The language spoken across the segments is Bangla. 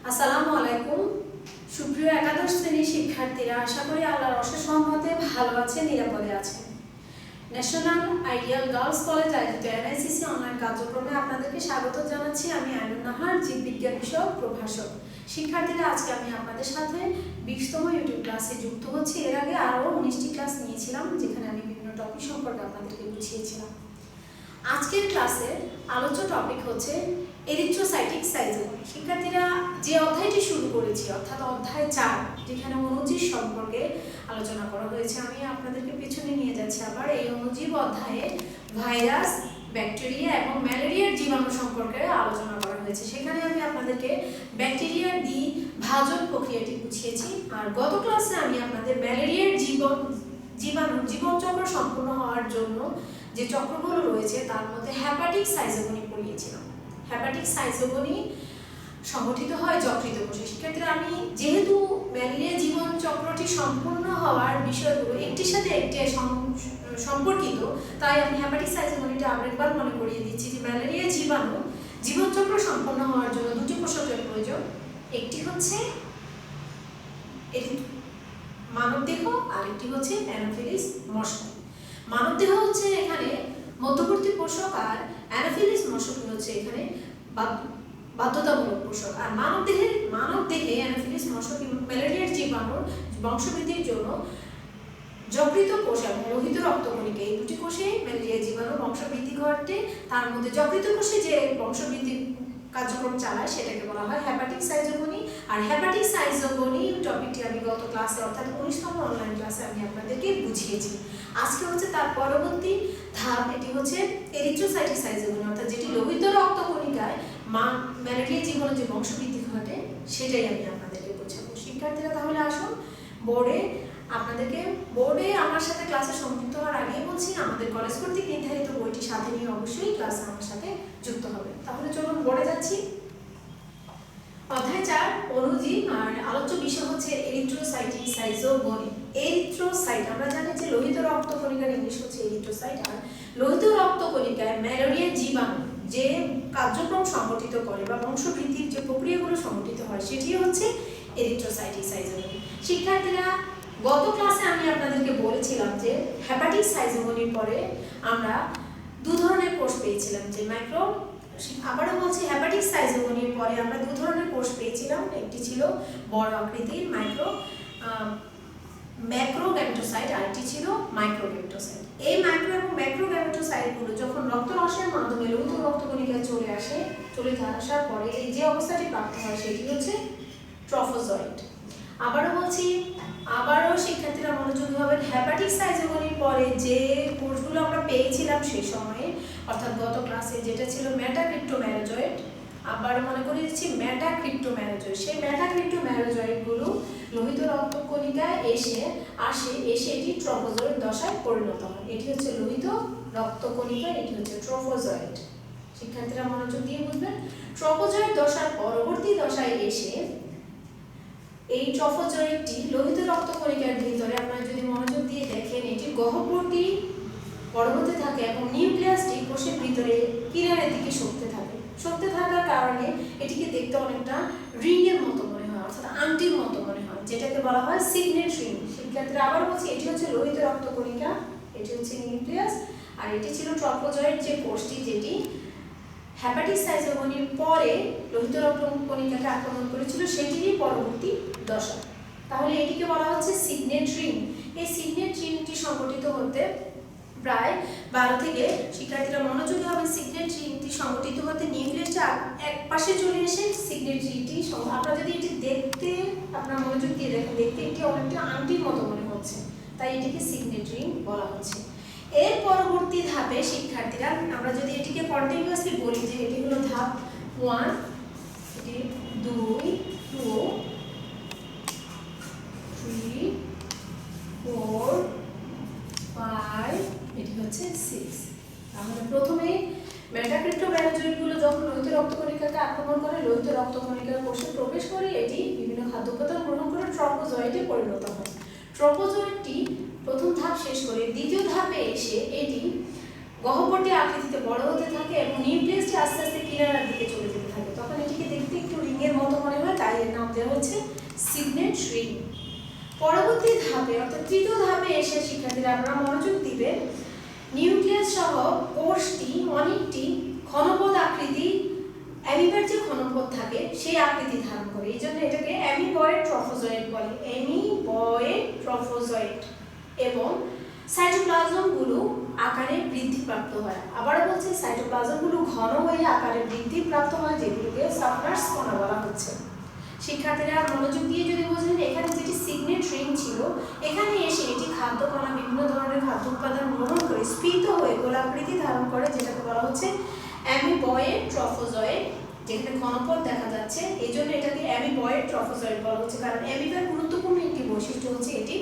আসসালামু আলাইকুম। সুপ্রিয় একাদশ শ্রেণীর শিক্ষার্থীরা, আশা করি আল্লাহর অশেষ রহমতে ভালো আছেন, নিরাপদে আছেন। ন্যাশনাল আইডিয়াল গার্লস কলেজ আয়োজিত এনআইসিসি অনলাইন কার্যক্রমে আপনাদেরকে স্বাগত জানাচ্ছি। আমি আইনুন নাহার, জীববিজ্ঞান বিষয়ক প্রভাষক। শিক্ষার্থীরা, আজকে আমি আপনাদের সাথে 20তম ইউটিউব ক্লাসে যুক্ত হচ্ছি। এর আগে আরও 19টি ক্লাস নিয়েছিলাম, যেখানে আমি বিভিন্ন টপিক সম্পর্কে আপনাদেরকে বুঝিয়েছিলাম। আজকের ক্লাসের আলোচ্য টপিক হচ্ছে এরিথ্রোসাইটিক সাইজোগনি। শিক্ষার্থীরা, যে অধ্যায়টি শুরু করেছি অর্থাৎ অধ্যায় 4, যেখানে অণুজীব সম্পর্কে আলোচনা করা হয়েছে, আমি আপনাদেরকে পেছনে নিয়ে যাচ্ছি। আবার এই অণুজীব অধ্যায়ে ভাইরাস, ব্যাকটেরিয়া এবং ম্যালেরিয়ার জীবাণু সম্পর্কে আলোচনা করা হয়েছে। সেখানে আমি আপনাদেরকে ব্যাকটেরিয়ার দ্বিভাজন প্রক্রিয়াটি বুঝিয়েছি। আর গত ক্লাসে আমি আপনাদের ম্যালেরিয়ার জীবাণুর জীবনচক্র সম্পূর্ণ হওয়ার জন্য যে চক্রগুলো রয়েছে তার মধ্যে হেপাটিক সাইজোগনি পড়িয়েছিলাম। হেপাটিক সাইজোগনি সংগঠিত হয় যকৃত কোষে। শিক্ষার্থীরা, আমি যেহেতু ম্যালেরিয়া জীবন চক্রটি সম্পূর্ণ হওয়ার বিষয়গুলো একটির সাথে একটি সম্পর্কিত, তাই আমি হেপাটিক সাইজোগনিটা আরেকবার মনে করিয়ে দিচ্ছি যে ম্যালেরিয়া জীবাণু জীবনচক্র সম্পন্ন হওয়ার জন্য দুটি পোষকের প্রয়োজন। একটি হচ্ছে মানবদেহ, আরেকটি হচ্ছে অ্যানোফিলিস মশক। মানবদেহ হচ্ছে এখানে মধ্যবর্তী পোষক, আর অ্যানোফিলিস মশক হচ্ছে এখানে বাধ্যতামূলক পোষক। আর মানবদেহে অ্যানোফিলিস মশক ম্যালেরিয়ার জীবাণুর বংশবৃদ্ধির জন্য যকৃত কোষ এবং লোহিত রক্তকণিকা, এই দুটি কোষে ম্যালেরিয়া জীবাণুর বংশবৃদ্ধি ঘটে। তার মধ্যে যকৃত কোষে যে বংশবৃদ্ধি কার্যক্রম চালায় সেটাকে বলা হয় হেপাটিক সাইজোগনি। আর হেপাটিক সাইজোগনি টপিকটি আমি গত ক্লাসে অর্থাৎ 19তম অনলাইন ক্লাসে আমি আপনাদেরকে বুঝিয়েছি। আজকে হচ্ছে তার পরবর্তী ধাপ, এটি হচ্ছে এরিথ্রোসাইটিক সাইজোগনি, অর্থাৎ যেটি লোহিত রক্তকণিকায় ম্যালেরিয়া জীবাণুর যে বংশবৃদ্ধি ঘটে সেটাই আমি আপনাদেরকে বোঝাবো। শিক্ষার্থীরা, তাহলে আসুন বোর্ডে আমার সাথে ক্লাসে সংযুক্ত হওয়ার আগেই বলছি, আমাদের কলেজ কর্তৃক নির্ধারিত বইটি সাথে নিয়ে অবশ্যই ক্লাসে আমার সাথে যুক্ত হবে। তাহলে চলুন বোর্ডে যাচ্ছি। অধ্যায় 4 অণুজীব, আর আলোচ্য বিষয় হচ্ছে এরিথ্রোসাইটিক সাইজোগনি। এরিথ্রোসাইট আমরা জানি যে লোহিত রক্তকণিকার ইংলিশ হচ্ছে এরিথ্রোসাইট। আর লোহিত রক্তকণিকায় ম্যালেরিয়া জীবাণু যে কার্যক্রম সংগঠিত করে বা বংশবৃদ্ধির যে প্রক্রিয়াগুলো সংগঠিত হয় সেটি হচ্ছে এরিথ্রোসাইটিক সাইজোগনি। শিক্ষার্থীরা, গত ক্লাসে আমি আপনাদেরকে বলেছিলাম যে হেপাটিক সাইজোগনির পরে আমরা দু ধরনের কোষ পেয়েছিলাম, যে আবারও বলছি, হেপাটিক সাইজোগনির পরে আমরা দু ধরনের কোষ পেয়েছিলাম। একটি ছিল বড় আকৃতির ম্যাক্রোগ্যামেটোসাইট, আর একটি ছিল মাইক্রোগ্যামেটোসাইট। এই মাইক্রো এবং ম্যাক্রোগ্যামেটোসাইটগুলো যখন রক্তরসের মাধ্যমে লোহিত রক্তকণিকায় চলে আসার পরে এই যে অবস্থাটি প্রাপ্ত হয় সেটি হচ্ছে ট্রফোজয়েড। আবারও শিক্ষার্থীরা মনোযোগী হবেন। হেপাটিক সাইজোগনির পরে যে কোষগুলো আমরা পেয়েছিলাম সেই সময়ে অর্থাৎ গত ক্লাসে, যেটা ছিল মেটাক্রিপ্টোম্যারোজয়েড, আবার মনে করে দিচ্ছি মেটাক্রিপ্টোম্যারোজয়েড। সেই মেটাক্রিপ্টোম্যারোজয়েডগুলো লোহিত রক্তকণিকায় এসে এটি ট্রফোজয়েড দশায় পরিণত হয়। এটি হচ্ছে লোহিত রক্তকণিকা, এটি হচ্ছে ট্রফোজয়েড। শিক্ষার্থীরা মনোযোগ দিয়ে বুঝবেন। ট্রফোজয়েড দশার পরবর্তী দশায় এসে এই ট্রফোজয়েডটি লোহিত রক্তকণিকার ভিতরে, আপনারা যদি মনোযোগ দিয়ে দেখেন, এটি গহ্বরটি বড় হতে থাকে এবং নিউক্লিয়াসটি কোষের ভিতরে কিনারের দিকে সরতে থাকার কারণে এটিকে দেখতে অনেকটা রিংয়ের মতো মনে হয়, অর্থাৎ আংটির মতো মনে হয়, যেটাকে বলা হয় সিগনেট রিং। শিক্ষার্থীরা, আবার বলছি, এটি হচ্ছে লোহিত রক্তকণিকা, এটি হচ্ছে নিউক্লিয়াস, আর এটি ছিল ট্রফোজয়েড যে কোষটি, যেটি হেপাটিক সাইজোগনির পরে লোহিত রক্তকণিকাকে আক্রমণ করেছিল, সেটিরই পরবর্তী দশা। তাহলে এটিকে বলা হচ্ছে সিগনেট রিং। এই সিগনেট রিংটি সংগঠিত হতে প্রায় 12 থেকে, শিক্ষার্থীরা মনোযোগী হবে, সিগনেট রিংটি সংগঠিত হতে নিউক্লিয়াসটা এক পাশে চলে এসে সিগনেট রিংটি, আপনারা যদি এটি আপনারা মনোযোগ দিয়ে দেখেন, দেখতে এটি অনেকটা আংটির মতো মনে হচ্ছে, তাই এটিকে সিগনেট রিং বলা হচ্ছে। এর পরবর্তী ধাপে শিক্ষার্থীরা, আমরা যদি এটিকে কন্টিনিউয়াসলি বলি যে এটি হলো ধাপ 1, এটি 2, 3, 4, 5, এটি হচ্ছে 6। তাহলে প্রথমে মেটাক্রিপ্টোম্যারোজয়েডগুলো যখন লোহিত রক্তকণিকাকে আক্রমণ করে, লোহিত রক্তকণিকার কোষে প্রবেশ করে এটি বিভিন্ন খাদ্য উপাদান গ্রহণ করে ট্রফোজয়েডে পরিণত হয়। ট্রফোজয়েডটি প্রথম ধাপ শেষ করে দ্বিতীয় ধাপে এসে এটি গহ্বরটি আকৃতিতে বড় হতে থাকে এবং নিউক্লিয়াসটি আস্তে আস্তে কিনারার দিকে চলে যেতে থাকে। তখন এটিকে দেখতে একটু রিংয়ের মতো মনে হয়, তাই এর নাম দেওয়া হচ্ছে সিগনেট রিং। পরবর্তী ধাপে অর্থাৎ তৃতীয় ধাপে এসে শিক্ষার্থীরা আপনারা মনোযোগ দিবেন, নিউক্লিয়াস সহ কোষটি অনেকটি ঘনপথ আকৃতি, অ্যামিবার যে ঘনপথ থাকে সেই আকৃতি ধারণ করে, এই জন্য এটাকে অ্যামিবয়েড ট্রফোজয়েড বলে, অ্যামিবয়েড ট্রফোজয়েড। এবং সাইটোপ্লাজমগুলো আকারে বৃদ্ধিপ্রাপ্ত হয়। আবারও বলছি, সাইটোপ্লাজমগুলো ঘন হয়ে আকারে বৃদ্ধিপ্রাপ্ত হয়, যেগুলোকে সাফনার্স কণা বলা হচ্ছে। শিক্ষার্থীরা মনোযোগ দিয়ে যদি বোঝেন, এখানে যেটি সিগনেট রিং ছিল, এখানে এসে এটি খাদ্য কণা বিভিন্ন ধরনের খাদ্য উপাদান গ্রহণ করে স্ফীত হয়ে গোলাকৃতি ধারণ করে, যেটাকে বলা হচ্ছে অ্যামিবয়েড ট্রফোজয়েড। যেখানে ঘনপথ দেখা যাচ্ছে, এই জন্য এটাকে অ্যামিবয়েড ট্রফোজয়েড বলা হচ্ছে, কারণ অ্যামিবার গুরুত্বপূর্ণ একটি বৈশিষ্ট্য হচ্ছে এটি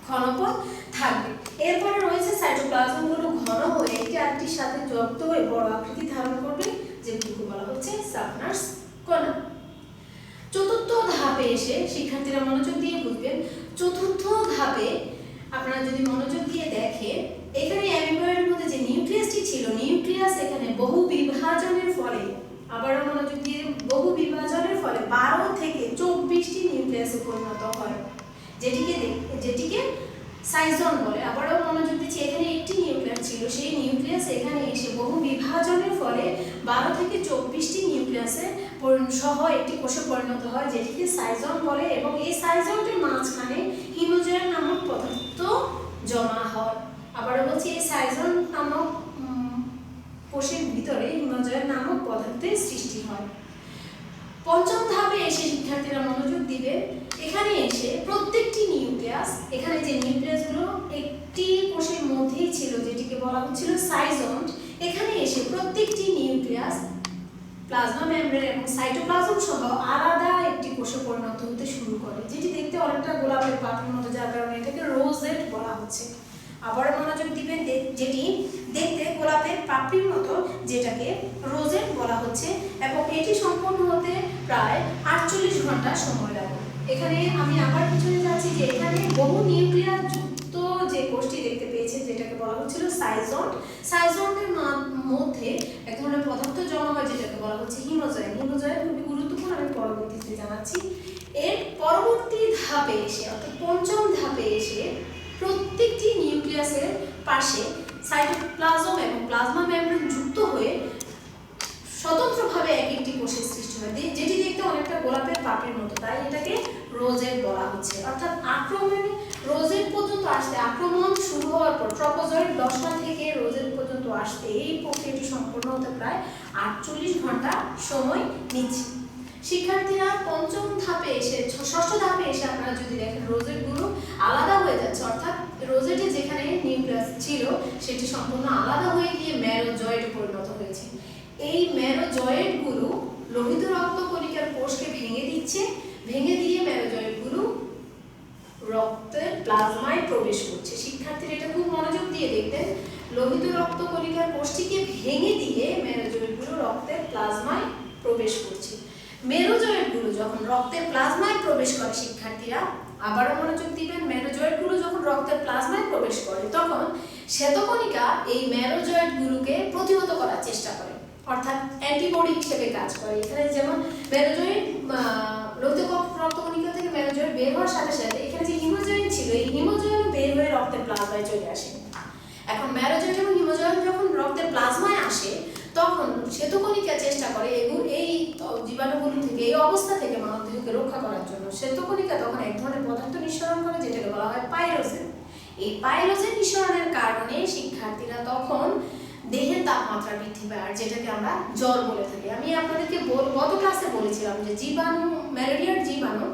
ঘনপথ থাকবে। এরপরে রয়েছে সাইটোপ্লাজমগুলো ঘন হয়ে একটি আরেকটির সাথে যুক্ত হয়ে বড় আকৃতি ধারণ করবে, যেগুলোকে বলা হচ্ছে সাফনার্স কণা। চতুর্থ ধাপে এসে শিক্ষার্থীরা মনোযোগ দিয়ে বুঝবেন, চতুর্থ ধাপে আপনারা যদি মনোযোগ দিয়ে দেখেন, এখানে অ্যামিবয়েডের মধ্যে যে নিউক্লিয়াসটি ছিল, নিউক্লিয়াস এখানে বহু বিভাজনের ফলে, আবারও মনোযোগ দিয়ে, বহু বিভাজনের ফলে 12 থেকে 24টি নিউক্লিয়াসে পরিণত হয়, যেটিকে সাইজন বলে। আবারও মনোযোগ দিচ্ছি, এখানে একটি নিউক্লিয়াস ছিল, সেই নিউক্লিয়াস এখানে এসে বহু বিভাজনের ফলে 12 থেকে 24টি নিউক্লিয়াসে সহ একটি কোষে পরিণত হয়, যেটিকে সাইজন বলে। এবং এই সাইজনটির মাঝখানে হিমোজয়েড নামক পদার্থ জমা হয়। আবারও বলছি, এই সাইজন নামক কোষের ভিতরে হিমোজয়েড নামক পদার্থের সৃষ্টি হয়। পঞ্চম ধাপে এসে শিক্ষার্থীরা মনোযোগ দিবে, এখানে এসে প্রত্যেকটি নিউক্লিয়াস, এখানে যে নিউক্লিয়াসগুলো একটি কোষের মধ্যেই ছিল, যেটিকে বলা হচ্ছিল সাইজন, এখানে এসে প্রত্যেকটি নিউক্লিয়াস প্লাজমা মেমব্রেন এবং সাইটোপ্লাজম সহ আলাদা একটি কোষে পরিণত হতে শুরু করে, যেটি দেখতে অনেকটা গোলাপের পাপড়ির মতো, যার কারণে এটাকে রোজেট বলা হচ্ছে। আবার মনোযোগ দিবেন, যেটি দেখতে গোলাপের পাপড়ির মতো, যেটাকে রোজেট বলা হচ্ছে, এবং এটি সম্পূর্ণ হতে প্রায় 48 ঘন্টা সময় লাগে। এখানে আমি আবার পিছনে যাচ্ছি, যে এখানে বহু নিউক্লিয়াস যুক্ত যে কোষটি দেখতে পেয়েছে, যেটাকে বলা হচ্ছিল সাইজন, সাইজনের মধ্যে এক ধরনের পদার্থ জমা হয়, যেটাকে বলা হচ্ছে হিমোজয়েড। হিমোজয়েড খুবই গুরুত্বপূর্ণ, আমি পরবর্তীতে জানাচ্ছি। এর পরবর্তী ধাপে এসে অর্থাৎ পঞ্চম ধাপে এসে প্রত্যেকটি নিউক্লিয়াসের পাশে সাইটোপ্লাজম এবং প্লাজমা মেমব্রেন যুক্ত হয়ে স্বতন্ত্রভাবে এক একটি কোষের সৃষ্টি হয়, যেটি দেখতে অনেকটা গোলাপের পাপড়ির মতো, তাই এটাকে রোজেট বলা হচ্ছে। অর্থাৎ আক্রমণে রোজেট পর্যন্ত আসতে, আক্রমণ শুরু হওয়ার পর ট্রপোজয়েড দশা থেকে রোজেট পর্যন্ত আসতে এই প্রক্রিয়াটি সম্পূর্ণ হতে প্রায় 48 ঘন্টা সময় নিচ্ছে। শিক্ষার্থীরা পঞ্চম ধাপে এসে, ষষ্ঠ ধাপে এসে আপনারা যদি দেখেন, রোজেটগুলো আলাদা হয়ে যাচ্ছে, অর্থাৎ রোজেটে যেখানে নিউক্লিয়াস ছিল সেটি সম্পূর্ণ আলাদা হয়ে গিয়ে ম্যারোজয়েডে পরিণত হয়েছে। এই ম্যারোজয়েডগুলো লোহিত রক্তকণিকার কোষকে ভেঙে দিচ্ছে, ভেঙে দিয়ে ম্যারোজয়েডগুলো রক্তের প্লাজমায় প্রবেশ করছে। শিক্ষার্থীরা এটা খুব মনোযোগ দিয়ে দেখবেন, লোহিত রক্তকণিকার কোষটিকে ভেঙে দিয়ে ম্যারোজয়েডগুলো রক্তের প্লাজমায় প্রবেশ করছে। মেরোজয়েডগুলো যখন রক্তের প্লাজমায় প্রবেশ করে, শিক্ষার্থীরা আবারও মনোযোগ দিবেন, মেরোজয়েডগুলো যখন রক্তের প্লাজমায় প্রবেশ করে, তখন শ্বেতকণিকা এই মেরোজয়েডগুলোকে প্রতিহত করার চেষ্টা করে, অর্থাৎ অ্যান্টিবডি হিসেবে কাজ করে। এখানে যেমন মেরোজয়েড, লোহিত রক্তকণিকা থেকে মেরোজয়েড বের হওয়ার সাথে সাথে এখানে যে হিমোজয়েড ছিল, এই হিমোজয়েড বের হয়ে রক্তের প্লাজমায় চলে আসে। এখন মেরোজয়েড এবং হিমোজয়েড যখন রক্তের প্লাজমায় আসে, তখন শ্বেতকণিকা চেষ্টা করে এই জীবাণুগুলো থেকে, এই অবস্থা থেকে মানবদেহকে রক্ষা করার জন্য। শ্বেতকণিকা তখন এক ধরনের পদার্থ নিঃসরণ করে, যেটাকে বলা হয় পাইরোজেন। এই পাইরোজেন নিঃসরণের কারণে শিক্ষার্থীরা তখন দেহের তাপমাত্রা বৃদ্ধি পায়, আর যেটাকে আমরা জ্বর বলে থাকি। আমি আপনাদেরকে গত ক্লাসে বলেছিলাম যে জীবাণু, ম্যালেরিয়ার জীবাণু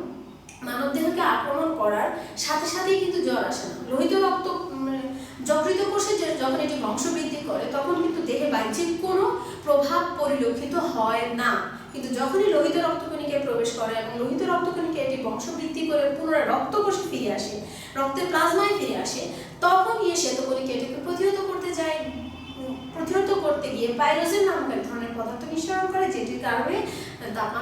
মানবদেহকে আক্রমণ করার সাথে সাথেই কিন্তু জ্বর আসে না। লোহিত রক্ত যকৃত কোষে যখন এটি বংশবৃদ্ধি করে, তখন কিন্তু দেহে বাহ্যিক কোনো প্রভাব পরিলক্ষিত হয় না, কিন্তু যখনই লোহিত রক্তকণিকায় প্রবেশ করে এবং লোহিত রক্তকণিকা এটি বংশবৃদ্ধি করে পুনরায় রক্তকোষে ফিরে আসে, রক্তের প্লাজমায় ফিরে আসে, তখন গিয়ে শ্বেতকণিকা এটিকে প্রতিহত করতে গিয়ে পাইরোজেন নামক এক ধরনের পদার্থ নিঃসরণ করে, যেটির কারণে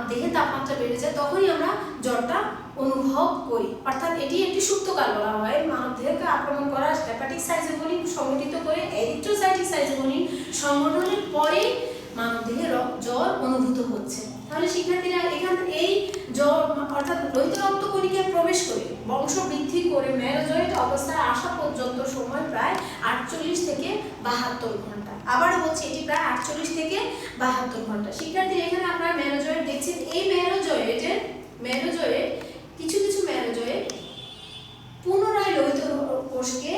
দেহের তাপমাত্রা বেড়ে যায়, তখনই আমরা জ্বরটা অনুভব করি। অর্থাৎ এটি একটি সুপ্তকাল বলা হয়। মানবদেহকে আক্রমণ করা হেপাটিক সাইটোকনিন সংগঠিত করে এরিথ্রোসাইটিক সাইটোকনিন সংগঠনের পরে মানবদেহে জ্বর অনুভূত হচ্ছে। তাহলে শিক্ষার্থীরা এখান এই জ্বর অর্থাৎ লোহিত রক্ত কণিকায় প্রবেশ করে বংশ বৃদ্ধি করে মেরোজয়েট অবস্থায় আসা পর্যন্ত সময় প্রায় 48 থেকে 72 ঘন্টা। আবারও বলছি, এটি প্রায় 48 থেকে 72 ঘন্টা। শিক্ষার্থীরা এখানে আপনারা মেরোজয়েট দেখছেন। এই মেরোজয়েট কিছু কিছু মেরোজয়েট পুনরায় লোহিত কোষকে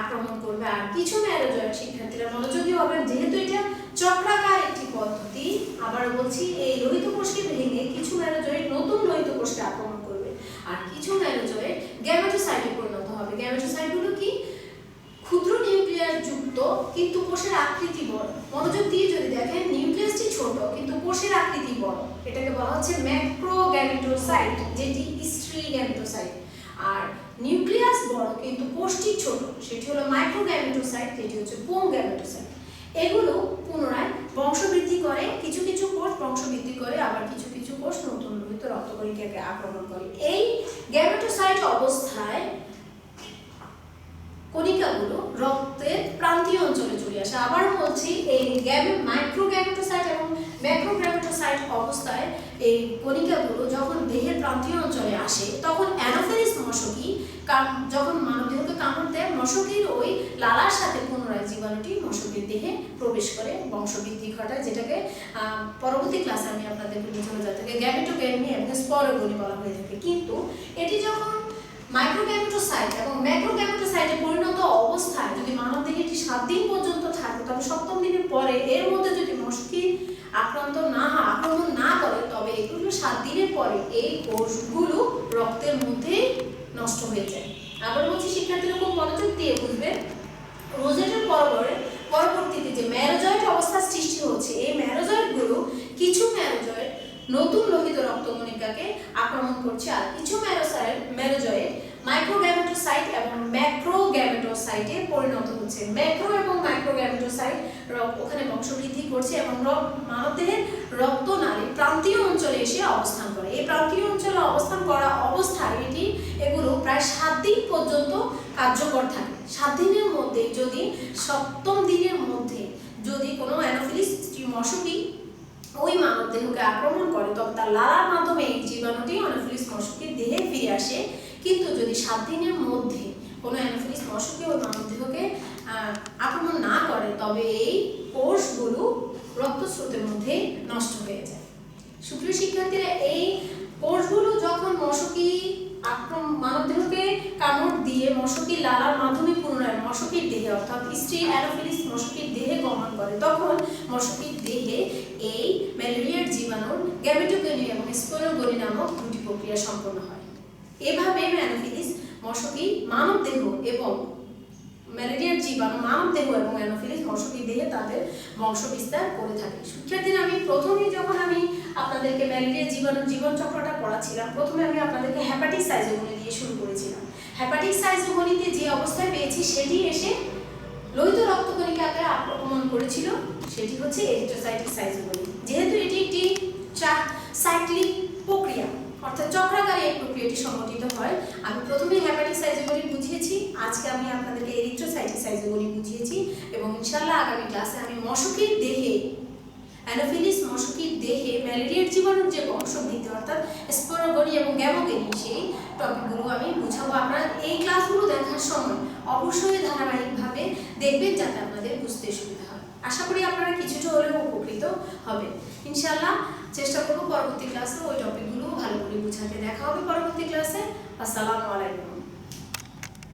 আক্রমণ করবে, আর কিছু মেরোজয়েট, শিক্ষার্থীরা মনোযোগী হবেন যেহেতু এটা চক্রাকার একটি পদ্ধতি, আবারও বলছি, এই লোহিত কোষকে ভেঙে কিছু মেরোজয়েট নতুন লোহিত কোষকে আক্রমণ করবে, আর কিছু মেরোজয়েট গ্যামেটোসাইটে পরিণত হবে। গ্যামেটোসাইটগুলো কি? ক্ষুদ্র নিউক্লিয়াস যুক্ত কিন্তু কোষের আকৃতি বড়। মনোযোগ দিয়ে যদি দেখেন, নিউক্লিয়াসটি ছোট কিন্তু কোষের আকৃতি বড়, এটাকে বলা হচ্ছে ম্যাক্রোগ্যামেটোসাইট, যেটি স্ত্রী গ্যামেটোসাইট। আর নিউক্লিয়াস বড় কিন্তু কোষটি ছোট, সেটি হলো মাইক্রোগ্যামেটোসাইট, যেটি হচ্ছে পুং গ্যামেটোসাইট। এগুলো পুনরায় বংশবৃদ্ধি করে, কিছু কিছু কোষ বংশবৃদ্ধি করে, আবার কিছু কিছু কোষ নতুন লোহিত রক্তকণিকাকে আক্রমণ করে। এই গ্যামেটোসাইট অবস্থায় কণিকাগুলো রক্তের প্রান্তীয় অঞ্চলে চলে আসে। আবার বলছি, এই মাইক্রোগ্যামেটোসাইট এবং ম্যাক্রোগ্যামেটোসাইট অবস্থায় এই কণিকাগুলো যখন দেহের প্রান্তীয় অঞ্চলে আসে, তখন অ্যানোফিলিস মশকি যখন মানবদেহকে কামড় দেয়, মশকির ওই লালার সাথে পুনরায় জীবাণুটি মশকির দেহে প্রবেশ করে বংশবৃদ্ধি ঘটায়, যেটাকে পরবর্তী ক্লাসে আমি আপনাদেরকে বোঝানো যায় থাকে গ্যামেটোগ্যামি এবং স্পোরোগনি বলা হয়ে থাকে। কিন্তু এটি যখন মাইক্রোগ্যামেটোসাইট এবং ম্যাক্রোগ্যামেটোসাইটে পরিণত অবস্থায় যদি মানবদেহে এটি 7 দিন পর্যন্ত থাকে, তবে 7ম দিনের পরে এর মধ্যে যদি মশকি আক্রমণ না করে, তবে এগুলো 7 দিনের পরে এই কোষগুলো রক্তের মধ্যে নষ্ট হয়ে যায়। আবার বলছি, শিক্ষার্থীরা খুব মনোযোগ দিয়ে বুঝবেন, রোজেটের পরবর্তীতে যে মেরোজয়েট অবস্থা সৃষ্টি হচ্ছে, এই মেরোজয়েটগুলো কিছু মেরোজয়েট নতুন লোহিত রক্তকণিকাকে আক্রমণ করছে, আর কিছু মেরোজয়েট মাইক্রোগ্যামেটোসাইট এবং ম্যাক্রোগ্যামেটোসাইটে পরিণত হচ্ছে। ম্যাক্রো এবং মাইক্রোগ্যামেটোসাইট ওখানে বংশবৃদ্ধি করছে এবং মানবদেহের রক্তনালীর প্রান্তীয় অঞ্চলে এসে অবস্থান করে। এই প্রান্তীয় অঞ্চলে অবস্থান করা অবস্থায় এগুলো প্রায় 7 দিন পর্যন্ত কার্যকর থাকে। 7 দিনের মধ্যে যদি 7ম দিনের মধ্যে যদি কোনো অ্যানোফিলিস মশকি ওই মানবদেহকে আক্রমণ করে, তবে তার লালার মাধ্যমে এই জীবাণুটি অ্যানোফিলিস মশকির দেহে ফিরে আসে। কিন্তু যদি 7 দিনের মধ্যে কোনো অ্যানোফিলিস মশকি ওই মানবদেহকে আক্রমণ না করে, তবে এই কোষগুলো রক্তস্রোতের মধ্যে নষ্ট হয়ে যায়। সুপ্রিয় শিক্ষার্থীরা, এই কোষগুলো যখন মশকি মানবদেহকে কামড় দিয়ে মশকির লালার মাধ্যমে পুনরায় মশকির দেহে অর্থাৎ স্ত্রী অ্যানোফিলিস মশকির দেহে গমন করে, তখন মশকির দেহে এই ম্যালেরিয়ার জীবাণুর গ্যামেটোগনি এবং স্পোরোগনি নামক দুটি প্রক্রিয়া সম্পন্ন হয়। এভাবে অ্যানোফিলিস মশকি মানবদেহ এবং ম্যালেরিয়ার জীবাণু মানবদেহ এবং অ্যানোফিলিস মশকির দেহে তাদের বংশ বিস্তার করে থাকে। শিক্ষার্থীরা, আমি প্রথমেই যখন আমি আপনাদেরকে ম্যালেরিয়ার জীবাণুর জীবনচক্রটা পড়াচ্ছিলাম, প্রথমে আমি আপনাদেরকে হেপাটিক সাইজোগনি দিয়ে শুরু করেছিলাম। হেপাটিক সাইজোগনিতে যে অবস্থায় পেয়েছি, সেটি এসে লোহিত রক্তকণিকাকে আক্রমণ করেছিল, সেটি হচ্ছে এরিথ্রোসাইটিক সাইজোগনি। যেহেতু এটি একটি সাইক্লিক প্রক্রিয়া, অর্থাৎ চক্রাকারে এই প্রক্রিয়াটি সংঘটিত হয়, আমি প্রথমেই হেপাটিক সাইজোগনি বুঝিয়েছি, আজকে আমি আপনাদেরকে এরিথ্রোসাইটিক সাইজোগনি বুঝিয়েছি, এবং ইনশাআল্লাহ আগামী ক্লাসে আমি মশকির দেহে অ্যানোফিলিস মশকির দেহে ম্যালেরিয়ার জীবাণুর যে বংশবৃদ্ধি অর্থাৎ স্পোরোগনি এবং গ্যামোগনি, সেই টপিকগুলো আমি বুঝাবো। আপনারা এই ক্লাসগুলো দেখার সময় অবশ্যই ধারাবাহিকভাবে দেখবেন, যাতে আপনাদের বুঝতে সুবিধা হয়। আশা করি আপনারা কিছুটা হলেও উপকৃত হবেন। ইনশাআল্লাহ চেষ্টা করব পরবর্তী ক্লাসে ওই টপিকগুলো ভালো করে বুঝাতে। দেখা হবে পরবর্তী ক্লাসে। আসসালামু আলাইকুম।